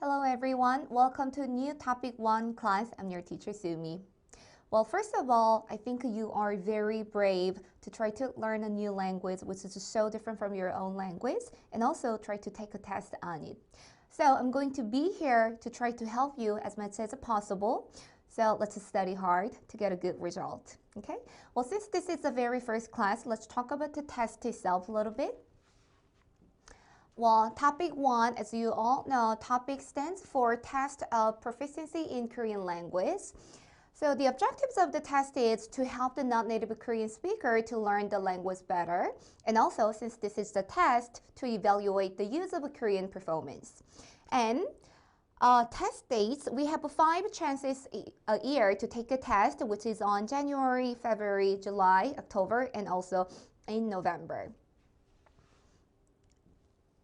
Hello everyone, welcome to new Topic 1 class. I'm your teacher Sumi. Well, first of all, I think you are very brave to try to learn a new language which is so different from your own language and also try to take a test on it. So I'm going to be here to try to help you as much as possible. So let's study hard to get a good result. Okay? Well, since this is the very first class, let's talk about the test itself a little bit. Well, Topic 1, as you all know, TOPIK stands for Test of Proficiency in Korean Language. So the objectives of the test is to help the non-native Korean speaker to learn the language better. And also, since this is the test, to evaluate the use of Korean performance. And test dates, we have 5 chances a year to take a test, which is on January, February, July, October, and also in November.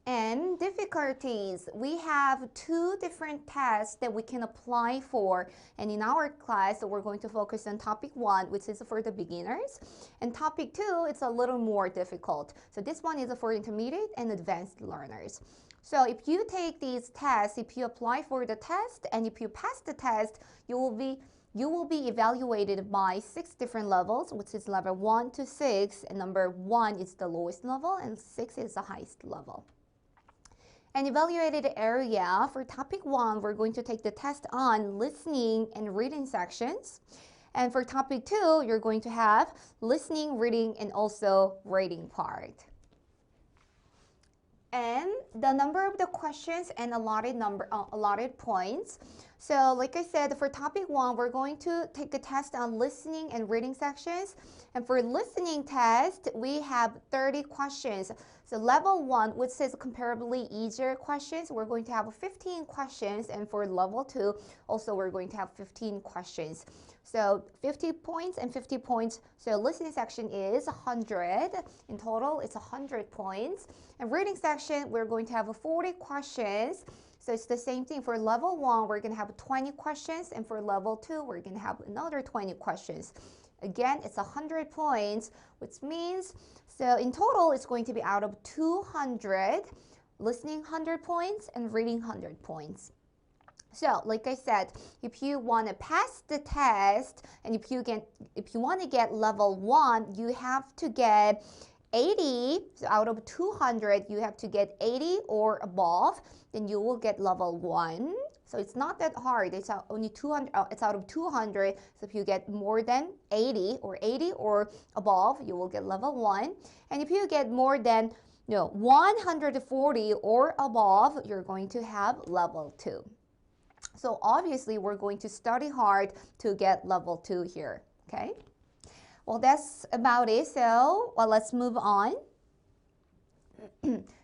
And difficulties, we have 2 different tests that we can apply for, and in our class we're going to focus on Topic 1, which is for the beginners, and Topic 2, it's a little more difficult. So this one is for intermediate and advanced learners. So if you take these tests, if you apply for the test and if you pass the test, you will be evaluated by 6 different levels, which is level 1 to 6, and number 1 is the lowest level and 6 is the highest level. And evaluated area, for Topic 1, we're going to take the test on listening and reading sections. And for Topic 2, you're going to have listening, reading, and also writing part. And the number of the questions and allotted points. So like I said, for Topic 1, we're going to take a test on listening and reading sections. And for listening test, we have 30 questions. So level 1, which is comparably easier questions, we're going to have 15 questions. And for level 2, also we're going to have 15 questions. So 50 points and 50 points. So listening section is 100. In total, it's 100 points. And reading section, we're going to have 40 questions. So it's the same thing. For level 1, we're going to have 20 questions. And for level 2, we're going to have another 20 questions. Again, it's 100 points, which means, so in total, it's going to be out of 200, listening 100 points and reading 100 points. So, like I said, if you want to pass the test and if you want to get level 1, you have to get 80. So out of 200, you have to get 80 or above, then you will get level 1. So it's not that hard. It's only 200. It's out of 200. So if you get more than 80 or above, you will get level 1. And if you get more than 140 or above, you're going to have level 2. So obviously, we're going to study hard to get level 2 here, okay? Well, that's about it. So, let's move on.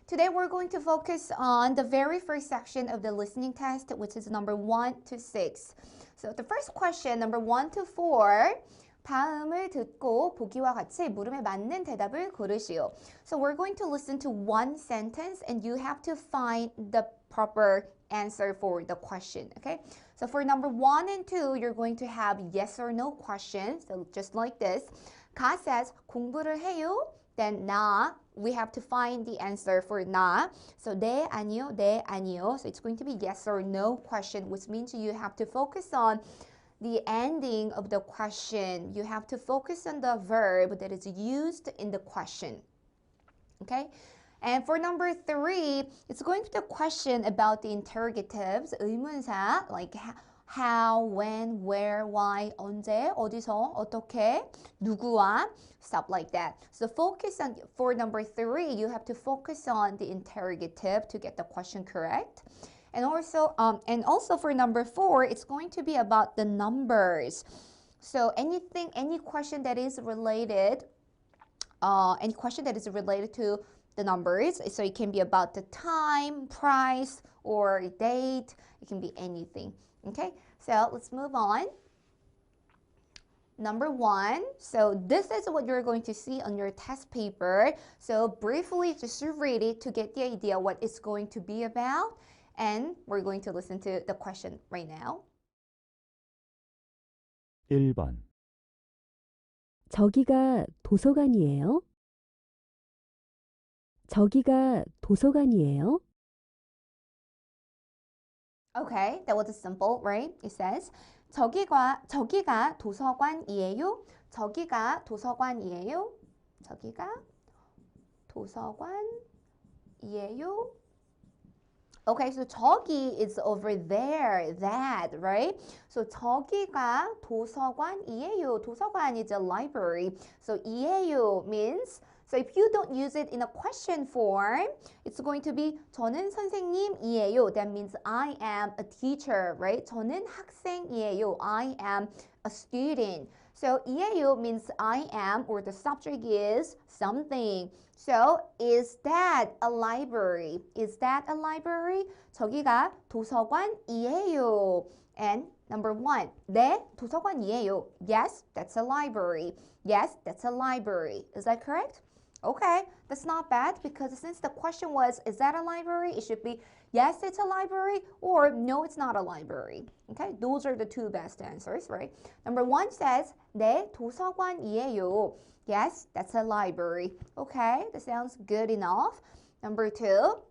Today, we're going to focus on the very first section of the listening test, which is number 1 to 6. So, the first question, number 1 to 4. 다음을 듣고 보기와 같이 물음에 맞는 대답을 고르시오. So we're going to listen to one sentence and you have to find the proper answer for the question, okay? So for number 1 and 2, you're going to have yes or no questions. So just like this. 가 says 공부를 해요. Then 나, we have to find the answer for 나. So 네, 아니요, 네, 아니요. So it's going to be yes or no question, which means you have to focus on the ending of the question. You have to focus on the verb that is used in the question. Okay? And for number 3, it's going to be the question about the interrogatives, 의문사, like how, when, where, why, 언제, 어디서, 어떻게, 누구와, stuff like that. So focus on, for number 3, you have to focus on the interrogative to get the question correct. And also for number 4, it's going to be about the numbers. So any question that is related, to the numbers. So it can be about the time, price, or date. It can be anything. Okay, so let's move on. Number 1, so this is what you're going to see on your test paper. So briefly, just read it to get the idea what it's going to be about. And we're going to listen to the question right now. 1번. 저기가 도서관이에요? 저기가 도서관이에요? Okay, that was simple, right? It says 저기가 도서관이에요. 저기가 도서관이에요. 저기가 도서관이에요. Okay, so 저기 is over there, that, right? So 저기가 도서관이에요. 도서관 is a library. So 이에요 means, so if you don't use it in a question form, it's going to be 저는 선생님이에요. That means I am a teacher, right? 저는 학생이에요. I am a student. So 이에요 means I am, or the subject is something. So, is that a library? Is that a library? 저기가 도서관이에요. And number one, 네, 도서관이에요. Yes, that's a library. Yes, that's a library. Is that correct? Okay, that's not bad because since the question was, is that a library? It should be, yes, it's a library, or no, it's not a library. Okay, those are the two best answers, right? Number one says, 네, 도서관이에요. Yes, that's a library. Okay, that sounds good enough. Number two,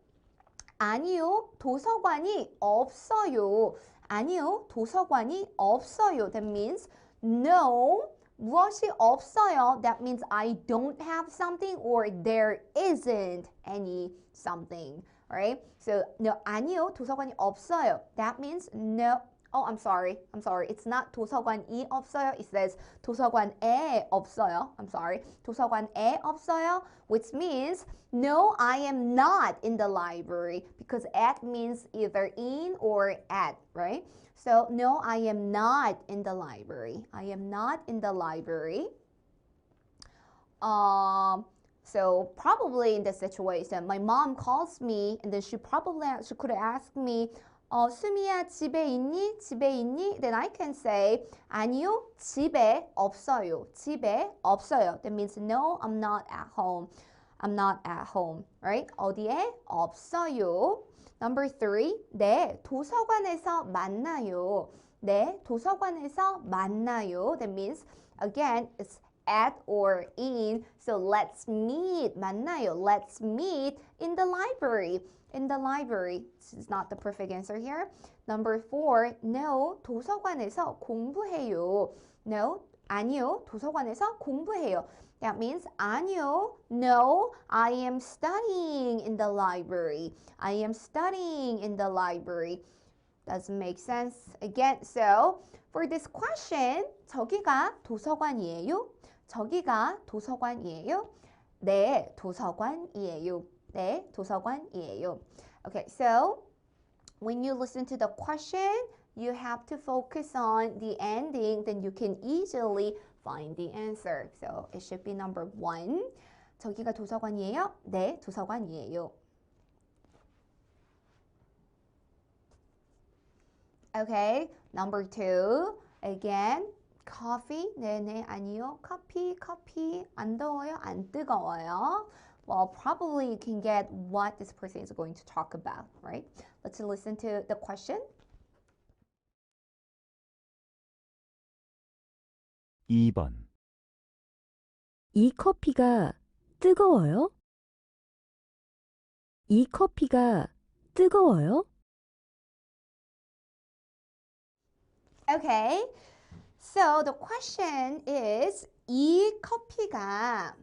아니요, 도서관이 없어요. 아니요, 도서관이 없어요. That means no, 무엇이 없어요. That means I don't have something or there isn't any something. Alright? So, no, 아니요, 도서관이 없어요. That means no. Oh, I'm sorry. It's not 도서관이 없어요. It says 도서관에 없어요. I'm sorry. 도서관에 없어요, which means no, I am not in the library because at means either in or at, right? So, no, I am not in the library. I am not in the library. So probably in this situation, my mom calls me and then she could ask me, 수미야 집에 있니? 집에 있니? Then I can say, 아니요, 집에 없어요. 집에 없어요. That means no, I'm not at home. I'm not at home. Right? 어디에? 없어요. Number three, 네, 도서관에서 만나요. 네, 도서관에서 만나요. That means, again, it's at or in. So let's meet, 만나요. Let's meet in the library. In the library. This is not the perfect answer here. Number four, no, 도서관에서 공부해요. No, 아니요, 도서관에서 공부해요. That means 아니요, no, I am studying in the library. I am studying in the library. Doesn't make sense. Again, so for this question, 저기가 도서관이에요? 저기가 도서관이에요? 네, 도서관이에요. 네, 도서관이에요. Okay, so when you listen to the question, you have to focus on the ending, then you can easily find the answer. So it should be number one. 저기가 도서관이에요? 네, 도서관이에요. Okay, number two. Again, coffee. 네네, 아니요. 커피. 안 더워요? 안 뜨거워요? Well, probably you can get what this person is going to talk about, right? Let's listen to the question. 2번. 이 커피가 뜨거워요? 이 커피가 뜨거워요? Okay, so the question is 이 커피가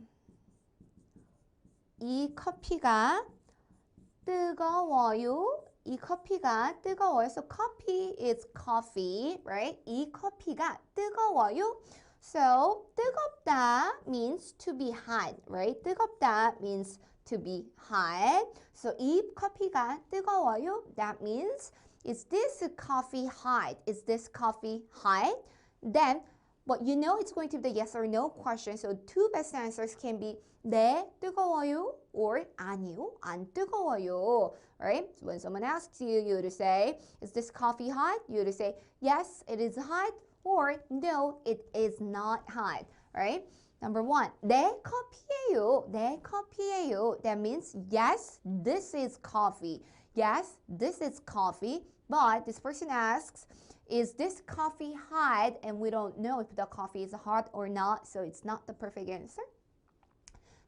뜨거워요? 이 커피가 뜨거워요. So coffee is coffee, right? 이 커피가 뜨거워요. So 뜨겁다 means to be hot, right? 뜨겁다 means to be hot. So 이 커피가 뜨거워요. That means, is this coffee hot? Is this coffee hot? Then, well, you know it's going to be the yes or no question. So two best answers can be 네, 뜨거워요, or 아니요, 안 뜨거워요. Right? So when someone asks you, you would say, is this coffee hot? You would say, yes, it is hot, or no, it is not hot. Right? Number one, 네, 커피예요. 네, 커피예요. That means, yes, this is coffee. Yes, this is coffee. But this person asks, is this coffee hot? And we don't know if the coffee is hot or not, so it's not the perfect answer.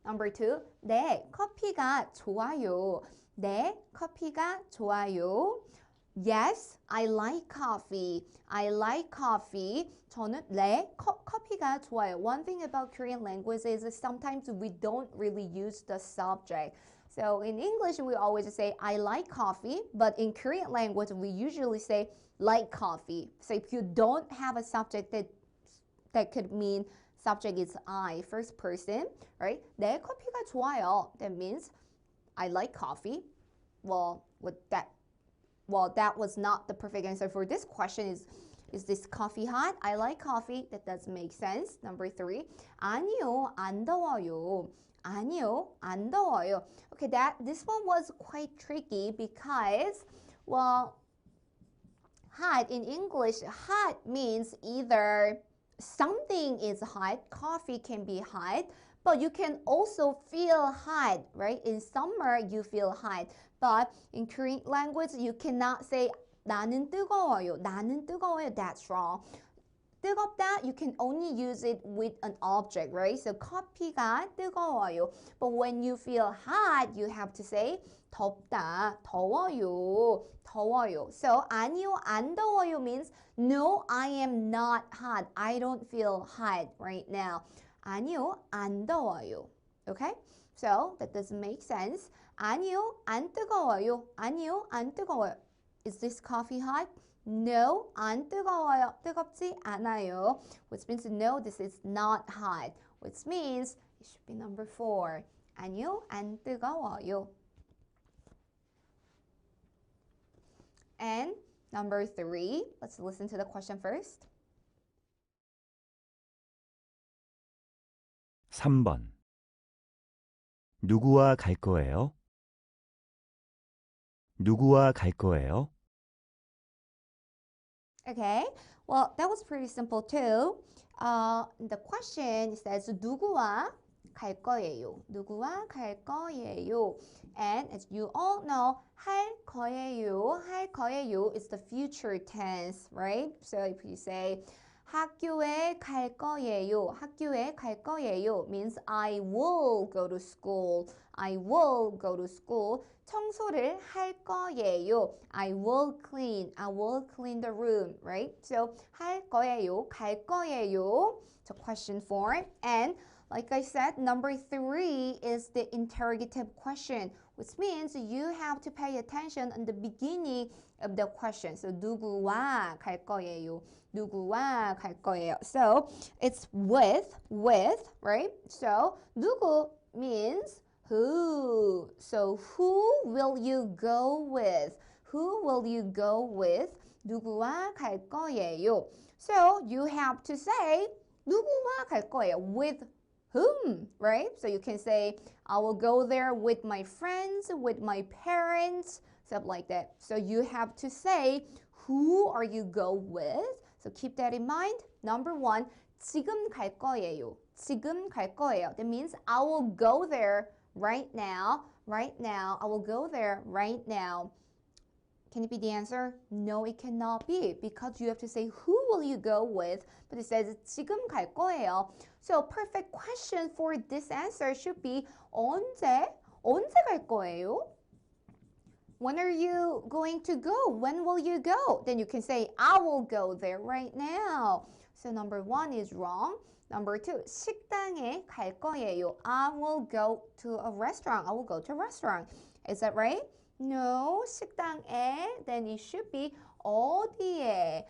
Number two, 네, 커피가 좋아요. 네, 커피가 좋아요. Yes, I like coffee. I like coffee. 저는 커피가 좋아요. One thing about Korean language is sometimes we don't really use the subject. So in English, we always say, I like coffee. But in Korean language, we usually say, like coffee. So if you don't have a subject that could mean subject is I, first person, right? 내 커피가 좋아요. That means I like coffee. Well, that was not the perfect answer for this question. Is this coffee hot? I like coffee. That does make sense. Number 3. 아니요, 안 더워요. 아니요, 안 더워요. Okay, this one was quite tricky because, well, hot in English, hot means either something is hot, coffee can be hot, but you can also feel hot, right? In summer, you feel hot. But in Korean language, you cannot say 나는 뜨거워요. 나는 뜨거워요. That's wrong. 뜨겁다, you can only use it with an object, right? So 커피가 뜨거워요. But when you feel hot, you have to say 덥다, 더워요, 더워요. So 아니요, 안 더워요 means no, I am not hot. I don't feel hot right now. 아니요, 안 더워요. Okay? So that doesn't make sense. 아니요, 안 뜨거워요. 아니요, 안 뜨거워요. Is this coffee hot? No, 안 뜨거워요. 뜨겁지 않아요. Which means no, this is not hot. Which means it should be number 4. 아니요, 안 뜨거워요. And number 3, let's listen to the question first. 3번. 누구와 갈 거예요? 누구와 갈 거예요? Okay, well, that was pretty simple too. The question says 누구와 갈 거예요. 누구와 갈 거예요. And as you all know, 할 거예요 is the future tense, right? So if you say 학교에 갈 거예요. 학교에 갈 거예요 means I will go to school. I will go to school. 청소를 할 거예요. I will clean the room, right? So 할 거예요, 갈 거예요. So question 4. And like I said, number 3 is the interrogative question, which means you have to pay attention on the beginning of the question. So 누구와 갈 거예요. 누구와 갈 거예요. So it's with, right? So 누구 means who. So who will you go with? Who will you go with? 누구와 갈 거예요. So you have to say 누구와 갈 거예요. With whom, right? So you can say I will go there with my friends, with my parents, stuff like that. So you have to say who are you go with? So keep that in mind. Number 1, 지금 갈 거예요. 지금 갈 거예요. That means I will go there right now. Right now. I will go there right now. Can it be the answer? No, it cannot be because you have to say who will you go with, but it says 지금 갈 거예요. So perfect question for this answer should be 언제 갈 거예요? When are you going to go? When will you go? Then you can say I will go there right now. So number 1 is wrong. Number 2, 식당에 갈 거예요. I will go to a restaurant. I will go to a restaurant. Is that right? No, 식당에. Then it should be 어디에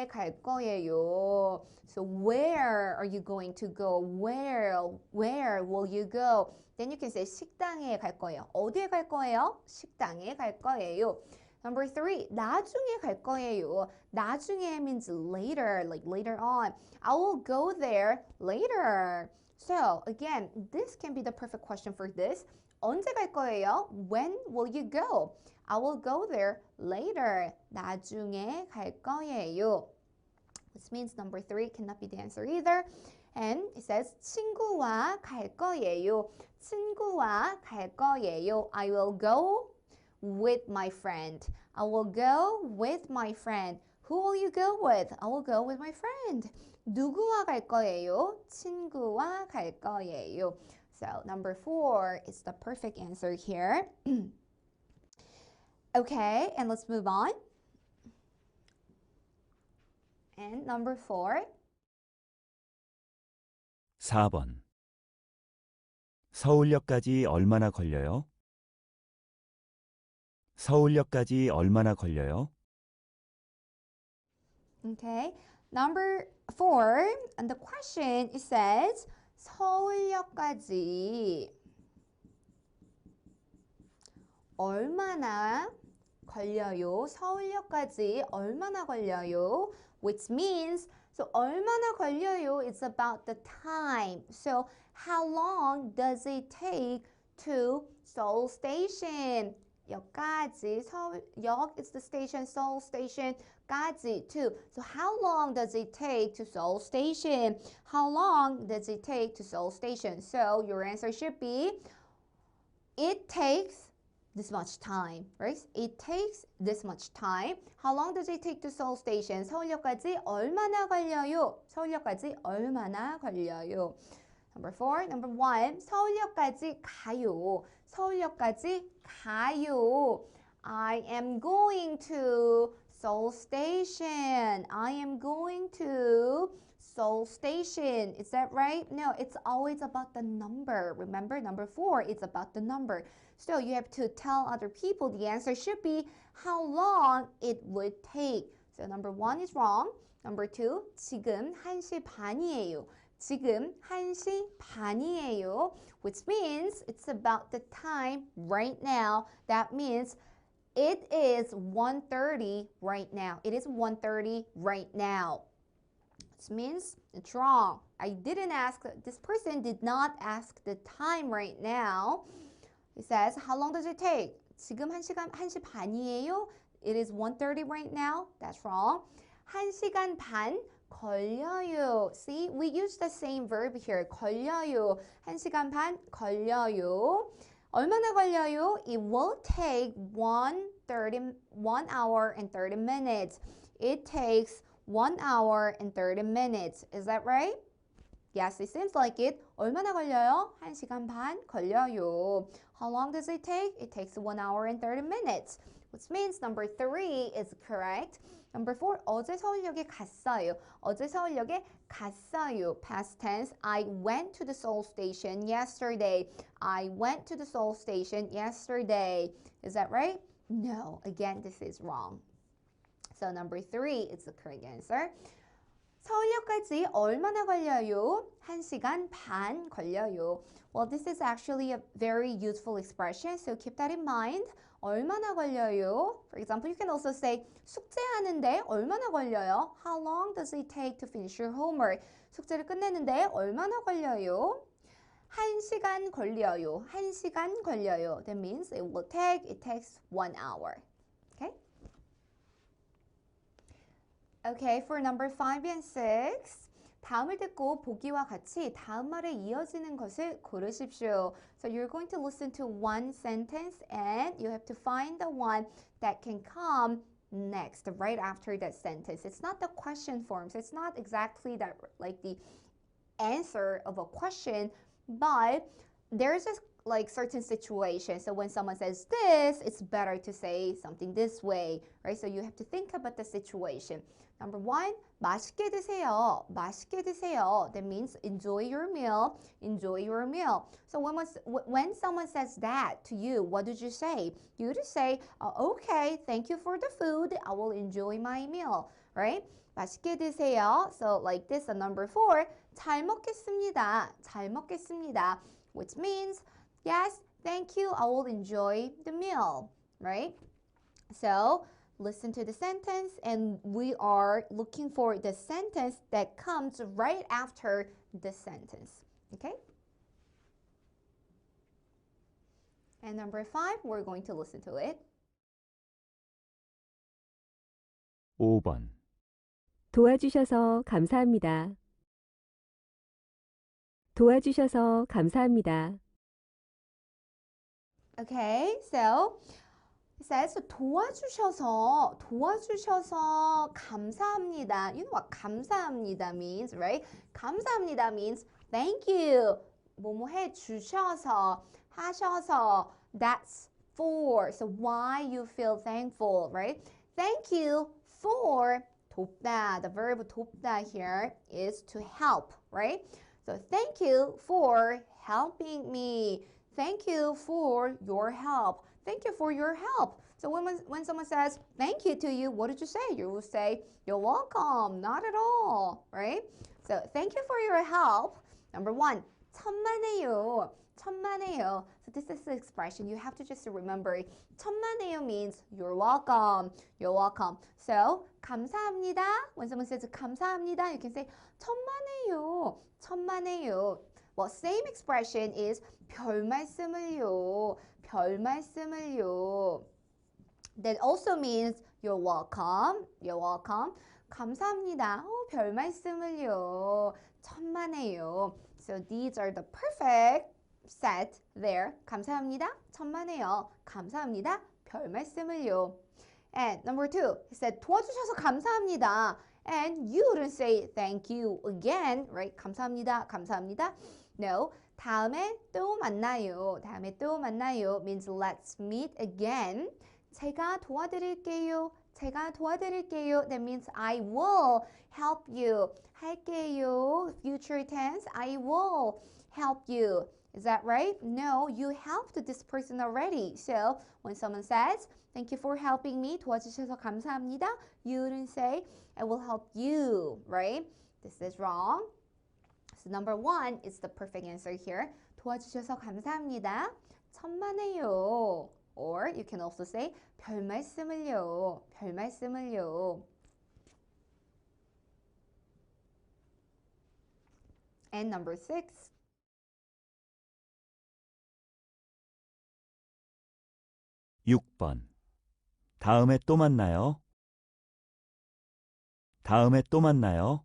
갈 거예요. So where are you going to go? Where will you go? Then you can say 식당에 갈 거예요. 어디에 갈 거예요? 식당에 갈 거예요. Number 3, 나중에 갈 거예요. 나중에 means later, like later on. I will go there later. So again, this can be the perfect question for this. 언제 갈 거예요? When will you go? I will go there later. 나중에 갈 거예요. Which means number 3 cannot be the answer either. And it says 친구와 갈 거예요. 친구와 갈 거예요. I will go with my friend. I will go with my friend. Who will you go with? I will go with my friend. 누구와 갈 거예요? 친구와 갈 거예요. So number 4 is the perfect answer here. Okay, and let's move on. And number 4. 4번. 서울역까지 얼마나 걸려요? 서울역까지 얼마나 걸려요? Okay, number 4, and the question it says 서울역까지 얼마나 걸려요? 서울역까지 얼마나 걸려요? Which means, so 얼마나 걸려요? It's about the time. So how long does it take to Seoul Station? 역까지, 서울역 is the station, Seoul Station까지 too. So how long does it take to Seoul Station? How long does it take to Seoul Station? So your answer should be, it takes this much time, right? It takes this much time. How long does it take to Seoul Station? 서울역까지 얼마나 걸려요? 서울역까지 얼마나 걸려요? Number 4, number 1, 서울역까지 가요. 서울역까지 가요. I am going to Seoul Station. I am going to Seoul Station. Is that right? No, it's always about the number. Remember, number 4, it's about the number. So you have to tell other people the answer should be how long it would take. So number 1 is wrong. Number 2, 지금 1시 반이에요. 지금 1시 반이에요. Which means it's about the time right now. That means it is 1:30 right now. It is 1:30 right now. Which means it's wrong. I didn't ask, this person did not ask the time right now. It says, how long does it take? 지금 1시 반이에요. It is 1:30 right now. That's wrong. 1시간 반 걸려요. See, we use the same verb here. 걸려요. 1시간 반 걸려요. 얼마나 걸려요? It will take 1 hour and 30 minutes. It takes 1 hour and 30 minutes. Is that right? Yes, it seems like it. 얼마나 걸려요? 1시간 반 걸려요. How long does it take? It takes 1 hour and 30 minutes. Which means number 3 is correct. Number 4, 어제 서울역에 갔어요. 어제 서울역에 갔어요. Past tense, I went to the Seoul Station yesterday. I went to the Seoul Station yesterday. Is that right? No, again, this is wrong. So number 3 is the correct answer. 서울역까지 얼마나 걸려요? 1시간 반 걸려요. Well, this is actually a very useful expression, so keep that in mind. 얼마나 걸려요? For example, you can also say 숙제하는데 얼마나 걸려요? How long does it take to finish your homework? 숙제를 끝내는데 얼마나 걸려요? 1시간 걸려요. 1시간 걸려요. That means it takes 1 hour. Okay? Okay, for number 5 and 6. 다음을 듣고 보기와 같이 다음 말에 이어지는 것을 고르십시오. So you're going to listen to one sentence and you have to find the one that can come next, right after that sentence. It's not the question forms. It's not exactly that like the answer of a question, but there's just like certain situations. So when someone says this, it's better to say something this way, right? So you have to think about the situation. Number 1, 맛있게 드세요. 맛있게 드세요. That means enjoy your meal. Enjoy your meal. So when someone says that to you, what did you say? You just say, okay, thank you for the food. I will enjoy my meal, right? 맛있게 드세요. So like this, number 4, 잘 먹겠습니다. 잘 먹겠습니다. Which means, yes, thank you. I will enjoy the meal, right? So listen to the sentence and we are looking for the sentence that comes right after the sentence. Okay? And number 5, we're going to listen to it. 5번. 도와주셔서 감사합니다. 도와주셔서 감사합니다. Okay, so it says 도와주셔서 감사합니다. You know what 감사합니다 means, right? 감사합니다 means thank you. 뭐뭐 해 주셔서 하셔서. That's for. So why you feel thankful, right? Thank you for 돕다. The verb 돕다 here is to help, right? So thank you for helping me. Thank you for your help. Thank you for your help. So when someone says thank you to you, what did you say? You will say, you're welcome. Not at all, right? So thank you for your help. Number one, 천만에요. 천만에요. So this is the expression. You have to just remember. 천만에요 means you're welcome. You're welcome. So 감사합니다. When someone says 감사합니다, you can say 천만에요. 천만에요. Well, same expression is 별 말씀을요. 별 말씀을요. That also means you're welcome. You're welcome. 감사합니다. 별 말씀을요. 천만에요. So these are the perfect set there. 감사합니다. 천만에요. 감사합니다. 별 말씀을요. And number two, he said 도와주셔서 감사합니다. And you wouldn't say thank you again, right? 감사합니다. 감사합니다. No. 다음에 또 만나요. 다음에 또 만나요 means let's meet again. 제가 도와드릴게요. 제가 도와드릴게요. That means I will help you. 할게요. Future tense. I will help you. Is that right? No, you helped this person already. So when someone says, thank you for helping me, 도와주셔서 감사합니다, you wouldn't say, I will help you, right? This is wrong. So number one is the perfect answer here. 도와주셔서 감사합니다. 천만에요. Or you can also say, 별 말씀을요. 별 말씀을요. And number six. 6번. 다음에 또 만나요. 다음에 또 만나요.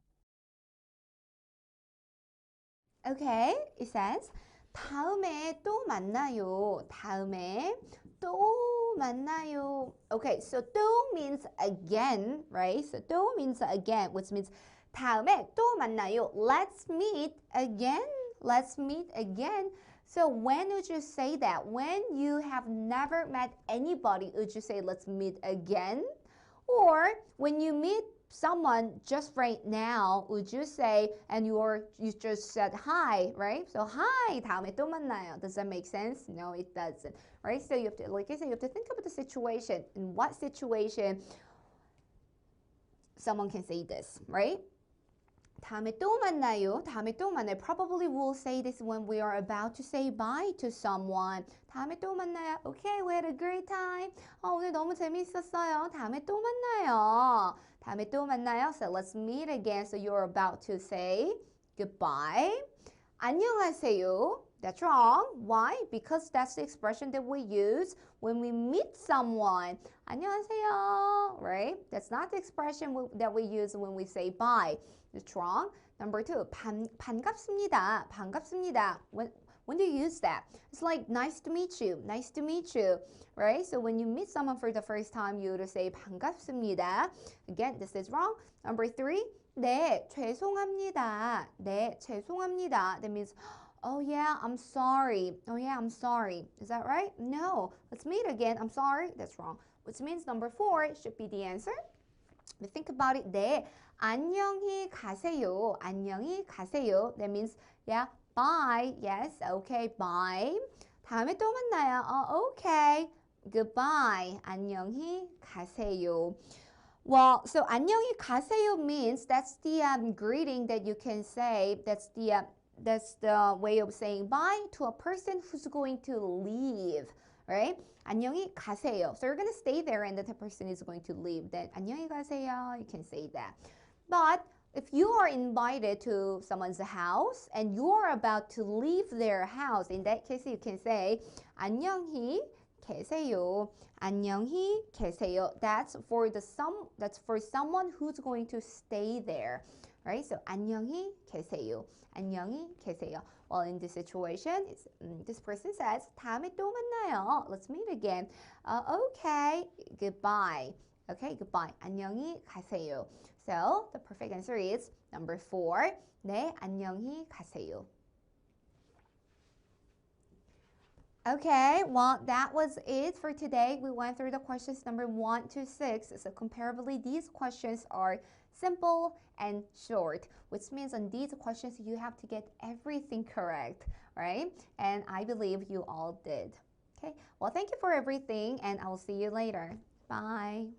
Okay, it says 다음에 또 만나요. 다음에 또 만나요. Okay, so 또 means again, right? So 또 means again, which means 다음에 또 만나요. Let's meet again. Let's meet again. So when would you say that? When you have never met anybody, would you say let's meet again? Or when you meet someone just right now, would you say, and you just said hi, right? So hi, 다음에 또 만나요. Does that make sense? No, it doesn't, right? So you have to, like I said, you have to think about the situation. In what situation someone can say this, right? 다음에 또 만나요. 다음에 또 만나요. Probably we'll say this when we are about to say bye to someone. 다음에 또 만나요. Okay, we had a great time. 오늘 너무 재밌었어요. 다음에 또 만나요. 다음에 또 만나요. So let's meet again. So you're about to say goodbye. 안녕하세요. That's wrong. Why? Because that's the expression that we use when we meet someone. 안녕하세요. Right? That's not the expression that we use when we say bye. It's wrong. Number two, 반갑습니다. 반갑습니다. When do you use that? It's like nice to meet you. Nice to meet you. Right? So when you meet someone for the first time, you would say 반갑습니다. Again, this is wrong. Number three, 네, 죄송합니다. 네, 죄송합니다. That means, oh yeah, I'm sorry. Oh yeah, I'm sorry. Is that right? No. Let's meet again. I'm sorry. That's wrong. Which means number four should be the answer. But think about it. 네, 안녕히 가세요. 안녕히 가세요. That means, yeah, bye. Yes, okay, bye. 다음에 또 만나요. Okay, goodbye. 안녕히 가세요. Well, so 안녕히 가세요 means that's the greeting that you can say. That's the way of saying bye to a person who's going to leave, right? 안녕히 가세요. So you're going to stay there and the person is going to leave. Then 안녕히 가세요, you can say that. But if you are invited to someone's house and you're about to leave their house, in that case you can say 안녕히 계세요. 안녕히 계세요. That's for someone who's going to stay there, right? So 안녕히 계세요. 안녕히 계세요. Well, in this situation, this person says 다음에 또 만나요. Let's meet again. Okay, goodbye. Okay, goodbye. 안녕히 가세요. So the perfect answer is number 4. 네, 안녕히 가세요. Okay, well, that was it for today. We went through the questions number 1 to 6. So comparably, these questions are simple and short, which means on these questions, you have to get everything correct, right? And I believe you all did. Okay, well, thank you for everything, and I will see you later. Bye.